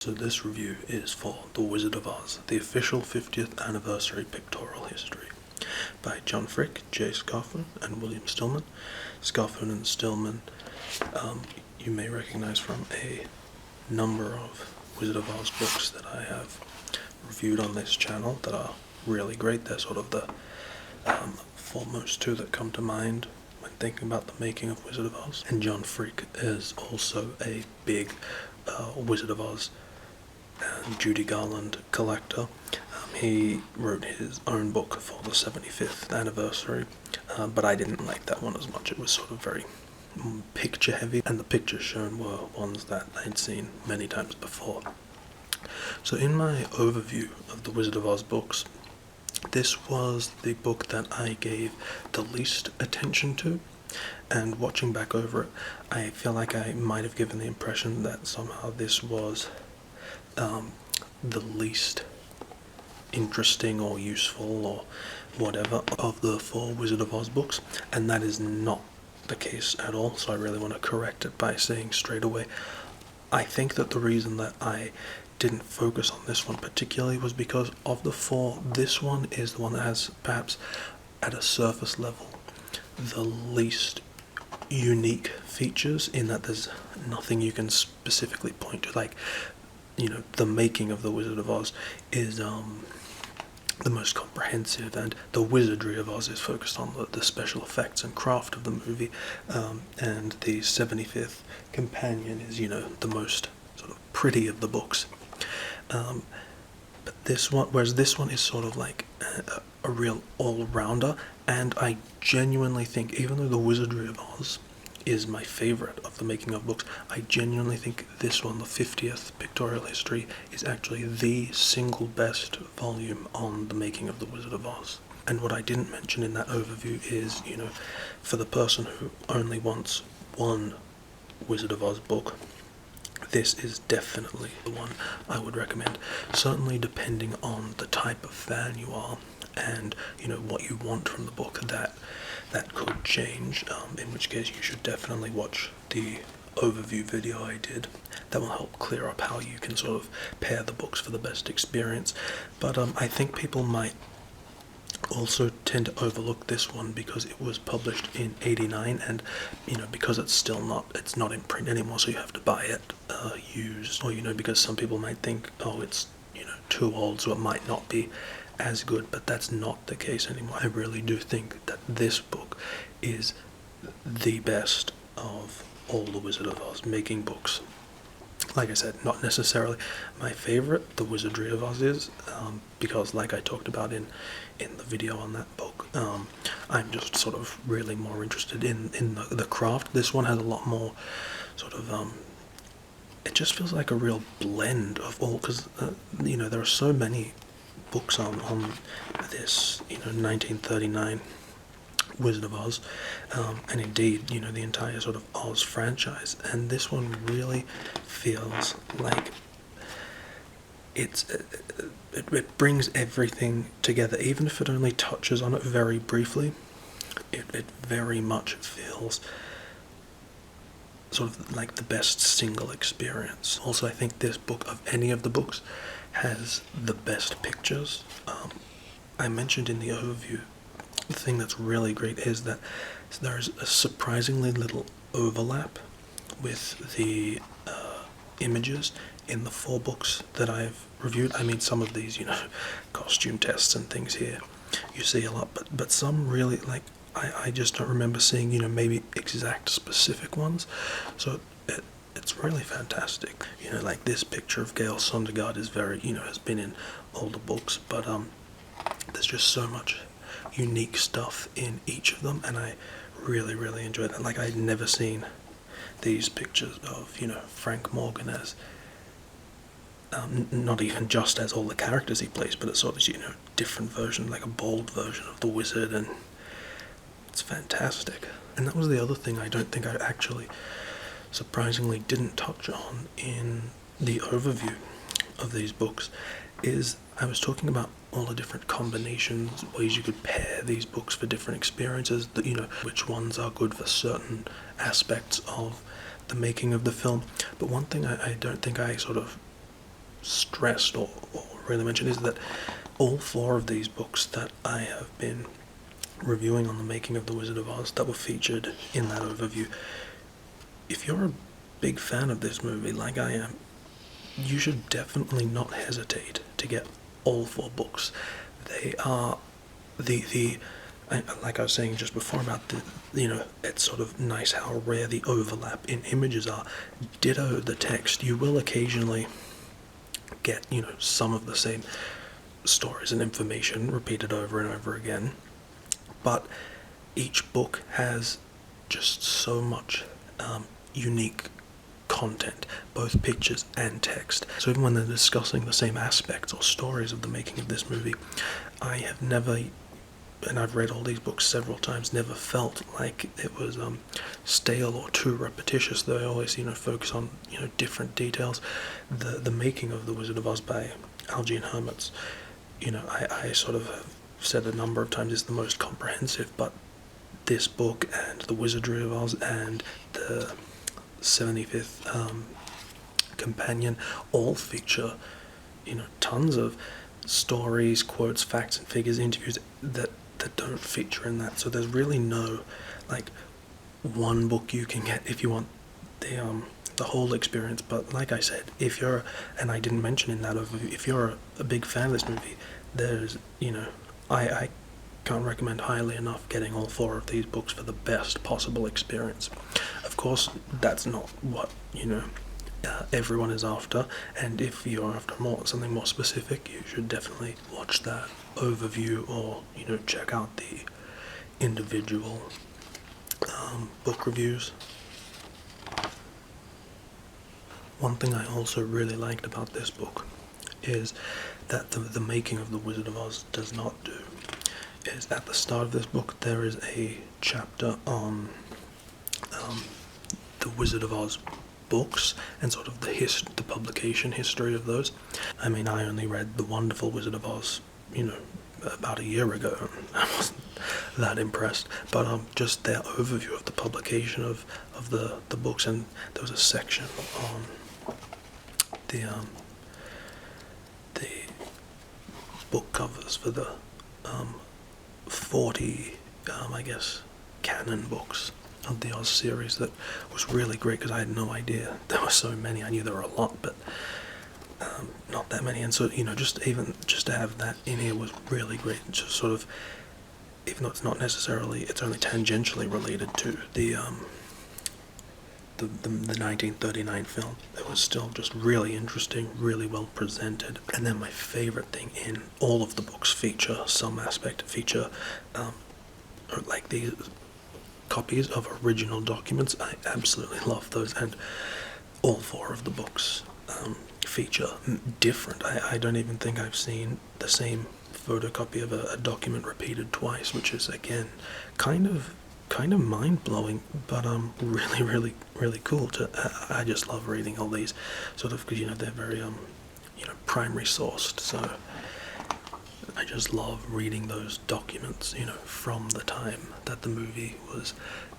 So this review is for The Wizard of Oz, the official 50th anniversary pictorial history, by John Frick, J. Scoffin, and William Stillman. Scoffin and Stillman you may recognize from a number of Wizard of Oz books that I have reviewed on this channel that are really great. They're sort of the foremost two that come to mind when thinking about the making of Wizard of Oz. And John Frick is also a big Wizard of Oz and Judy Garland collector. He wrote his own book for the 75th anniversary, but I didn't like that one as much. It was sort of very picture heavy, and the pictures shown were ones that I'd seen many times before. So in my overview of the Wizard of Oz books, this was the book that I gave the least attention to, and watching back over it, I feel like I might have given the impression that somehow this was the least interesting or useful or whatever of the four Wizard of Oz books, and that is not the case at all. So I really want to correct it by saying straight away, I think that the reason that I didn't focus on this one particularly was because of the four, this one is the one that has, perhaps at a surface level, the least unique features, in that there's nothing you can specifically point to. Like, you know, the making of the Wizard of Oz is the most comprehensive, and the wizardry of Oz is focused on the special effects and craft of the movie, and the 75th Companion is, you know, the most sort of pretty of the books. But this one, whereas this one is sort of like a real all-rounder, and I genuinely think, even though the Wizardry of Oz is my favorite of the making of books, I genuinely think this one, the 50th Pictorial History, is actually the single best volume on the making of the Wizard of Oz. And what I didn't mention in that overview is, you know, for the person who only wants one Wizard of Oz book, this is definitely the one I would recommend. Certainly depending on the type of fan you are, and, you know, what you want from the book, that could change, in which case you should definitely watch the overview video I did. That will help clear up how you can sort of pair the books for the best experience. But I think people might also tend to overlook this one because it was published in '89, and, you know, because it's not in print anymore, so you have to buy it used, or, you know, because some people might think, oh, it's, you know, too old, so it might not be as good, but that's not the case anymore. I really do think that this book is the best of all the Wizard of Oz making books. Like I said, not necessarily my favorite, the Wizardry of Oz is, because, like I talked about in the video on that book, I'm just sort of really more interested in the craft. This one has a lot more sort of, it just feels like a real blend of all, because, you know, there are so many books on this, you know, 1939 Wizard of Oz, and indeed, you know, the entire sort of Oz franchise, and this one really feels like it brings everything together, even if it only touches on it very briefly. It very much feels sort of like the best single experience. Also, I think this book, of any of the books, has the best pictures. I mentioned in the overview, the thing that's really great is that there's a surprisingly little overlap with the images in the four books that I've reviewed. I mean, some of these, you know, costume tests and things here, you see a lot, but some really, like, I just don't remember seeing, you know, maybe exact specific ones. So it's really fantastic. You know, like this picture of Gail Sondergaard is very, you know, has been in older books, but there's just so much unique stuff in each of them, and I really, really enjoy that. Like, I'd never seen these pictures of, you know, Frank Morgan as, not even just as all the characters he plays, but it's sort of, you know, different version, like a bold version of the wizard, and it's fantastic. And that was the other thing I don't think I actually surprisingly didn't touch on in the overview of these books, is I was talking about all the different combinations, ways you could pair these books for different experiences, that, you know, which ones are good for certain aspects of the making of the film. But one thing I don't think I sort of stressed or really mentioned is that all 4 of these books that I have been reviewing on the making of The Wizard of Oz that were featured in that overview, if you're a big fan of this movie like I am, you should definitely not hesitate to get all 4 books. They are like I was saying just before about it's sort of nice how rare the overlap in images are. Ditto the text. You will occasionally get, some of the same stories and information repeated over and over again, but each book has just so much unique content, both pictures and text. So even when they're discussing the same aspects or stories of the making of this movie, I have never, and I've read all these books several times, never felt like it was stale or too repetitious. They always, focus on, different details. The making of The Wizard of Oz by Algene Hermits, I sort of have said a number of times is the most comprehensive, but this book and The Wizardry of Oz and the 75th Companion all feature, tons of stories, quotes, facts and figures, interviews that don't feature in that. So there's really no, one book you can get if you want the whole experience. But like I said, if you're, and I didn't mention in that overview, if you're a big fan of this movie, there's, I can't recommend highly enough getting all 4 of these books for the best possible experience. Of course, that's not what, everyone is after, and if you're after something more specific, you should definitely watch that overview or, check out the individual book reviews. One thing I also really liked about this book is that the making of The Wizard of Oz does not do is at the start of this book there is a chapter on the Wizard of Oz books and sort of the publication history of those. I mean, I only read The Wonderful Wizard of Oz, about a year ago. I wasn't that impressed, but just their overview of the publication of the books, and there was a section on the book covers for the 40, I guess, canon books of the Oz series that was really great because I had no idea there were so many. I knew there were a lot, but not that many. And so, just to have that in here was really great. Just sort of, even though it's not necessarily, it's only tangentially related to the 1939 film. It was still just really interesting, really well presented. And then my favorite thing in all of the books feature like these copies of original documents. I absolutely love those, and all 4 of the books feature different. I don't even think I've seen the same photocopy of a document repeated twice, which is again kind of mind-blowing, but really, really, really cool. I just love reading all these sort of, because they're very primary sourced, so I just love reading those documents from the time that the movie was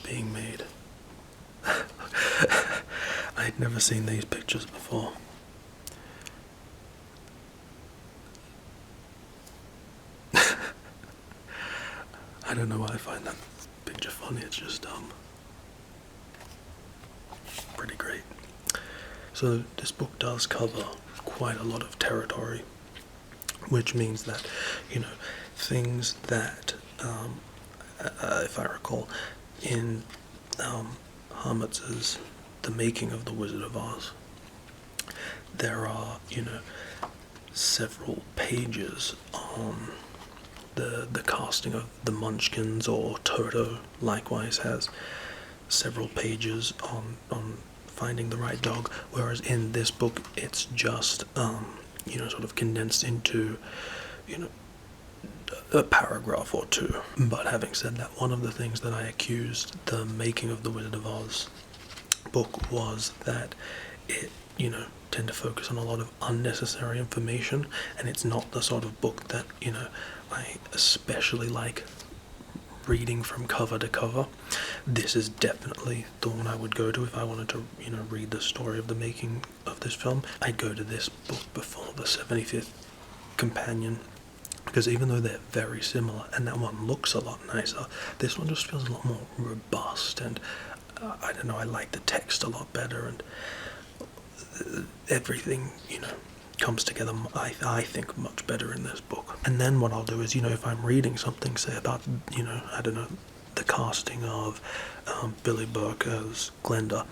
being made. I'd never seen these pictures before. I don't know why I find that picture funny. It's just pretty great. So this book does cover quite a lot of territory, which means that things that if I recall in Hermits's The Making of the Wizard of Oz, there are several pages on the casting of the Munchkins, or Toto likewise has several pages on finding the right dog, whereas in this book it's just sort of condensed into a paragraph or 2. But having said that, one of the things that I accused the Making of the Wizard of Oz book was that it tend to focus on a lot of unnecessary information, and it's not the sort of book that I especially like reading from cover to cover, this is definitely the one I would go to if I wanted to, read the story of the making of this film. I'd go to this book before the 75th Companion, because even though they're very similar, and that one looks a lot nicer, this one just feels a lot more robust, and I don't know, I like the text a lot better, and everything, comes together, I think, much better in this book. And then what I'll do is, if I'm reading something, say about, I don't know, the casting of Billy Burke as Glenda,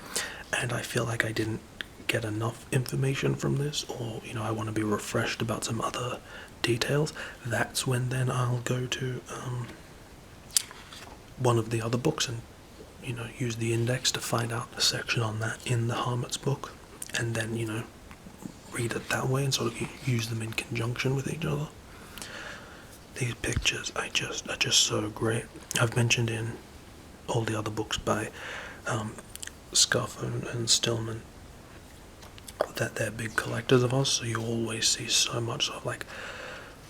and I feel like I didn't get enough information from this, or, I want to be refreshed about some other details, that's when then I'll go to one of the other books and, use the index to find out a section on that in the Hermit's book, and then, read it that way and sort of use them in conjunction with each other. These pictures are just so great. I've mentioned in all the other books by Scarfone and Stillman that they're big collectors of Oz, so you always see so much sort of like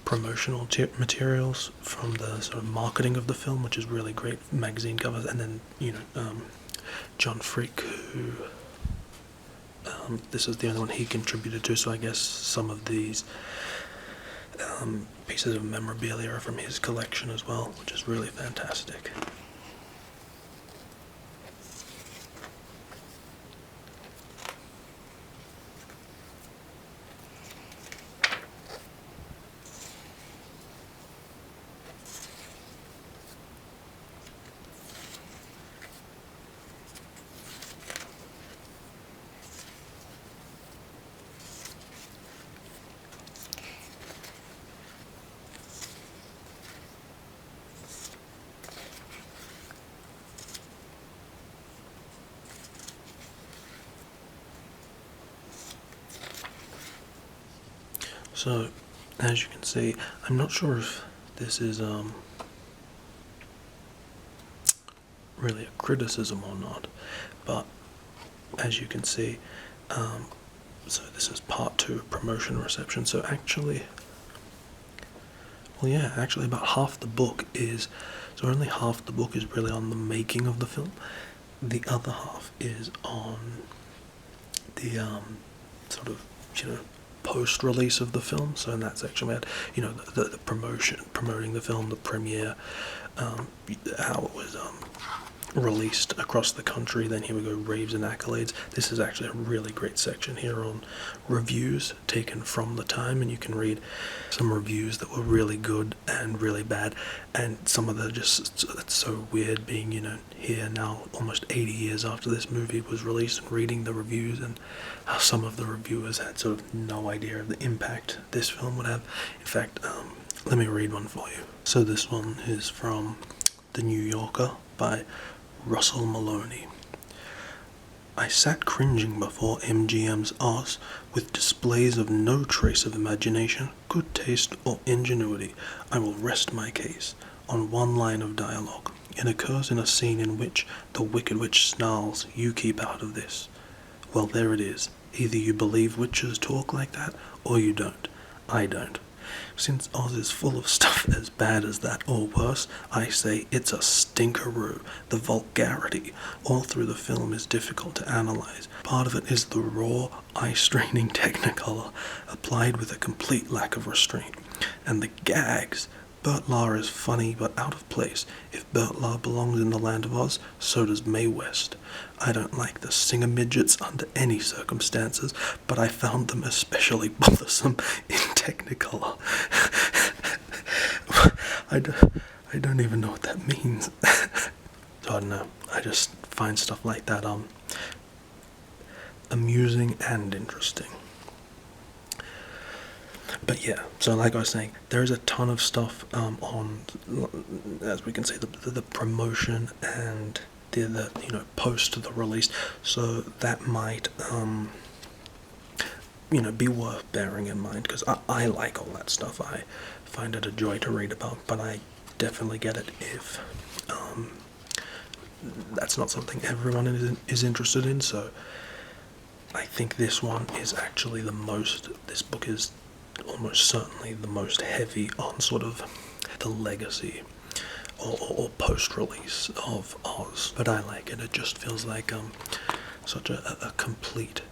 promotional materials from the sort of marketing of the film, which is really great, magazine covers, and then John Frick, who this is the only one he contributed to, so I guess some of these pieces of memorabilia are from his collection as well, which is really fantastic. So, as you can see, I'm not sure if this is really a criticism or not, but as you can see, so this is part 2, promotion reception. So actually, about half the book is, so only half the book is really on the making of the film. The other half is on the sort of, post-release of the film. So in that section we had, the promoting the film, the premiere, how it was released across the country. Then here we go, raves and accolades. This is actually a really great section here on reviews taken from the time, and you can read some reviews that were really good and really bad, and some of the it's so weird being, here now almost 80 years after this movie was released, and reading the reviews and how some of the reviewers had sort of no idea of the impact this film would have. In fact, let me read one for you. So this one is from The New Yorker by Russell Maloney. I sat cringing before MGM's Oz with displays of no trace of imagination, good taste, or ingenuity. I will rest my case on one line of dialogue. It occurs in a scene in which the Wicked Witch snarls, "You keep out of this." Well, there it is. Either you believe witches talk like that, or you don't. I don't. Since Oz is full of stuff as bad as that, or worse, I say it's a stinkeroo. The vulgarity all through the film is difficult to analyze. Part of it is the raw, eye-straining technicolor, applied with a complete lack of restraint. And the gags. Bert Lahr is funny but out of place. If Bert Lahr belongs in the Land of Oz, so does Mae West. I don't like the singer midgets under any circumstances, but I found them especially bothersome in Technicolor. I don't even know what that means. So I don't know. I just find stuff like that amusing and interesting. But yeah, so like I was saying, there is a ton of stuff on, as we can see, the promotion and the post the release. So that might be worth bearing in mind, because I like all that stuff. I find it a joy to read about, but I definitely get it if that's not something everyone is interested in. So I think this one is actually this book is almost certainly the most heavy on sort of the legacy or post-release of Oz, but I like it. It just feels like such a complete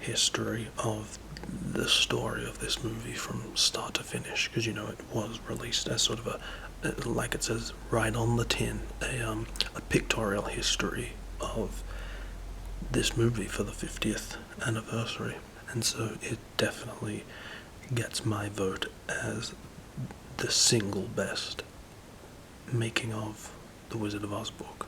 history of the story of this movie from start to finish, because it was released as sort of like it says right on the tin, a pictorial history of this movie for the 50th anniversary, and so it definitely gets my vote as the single best making of the Wizard of Oz book.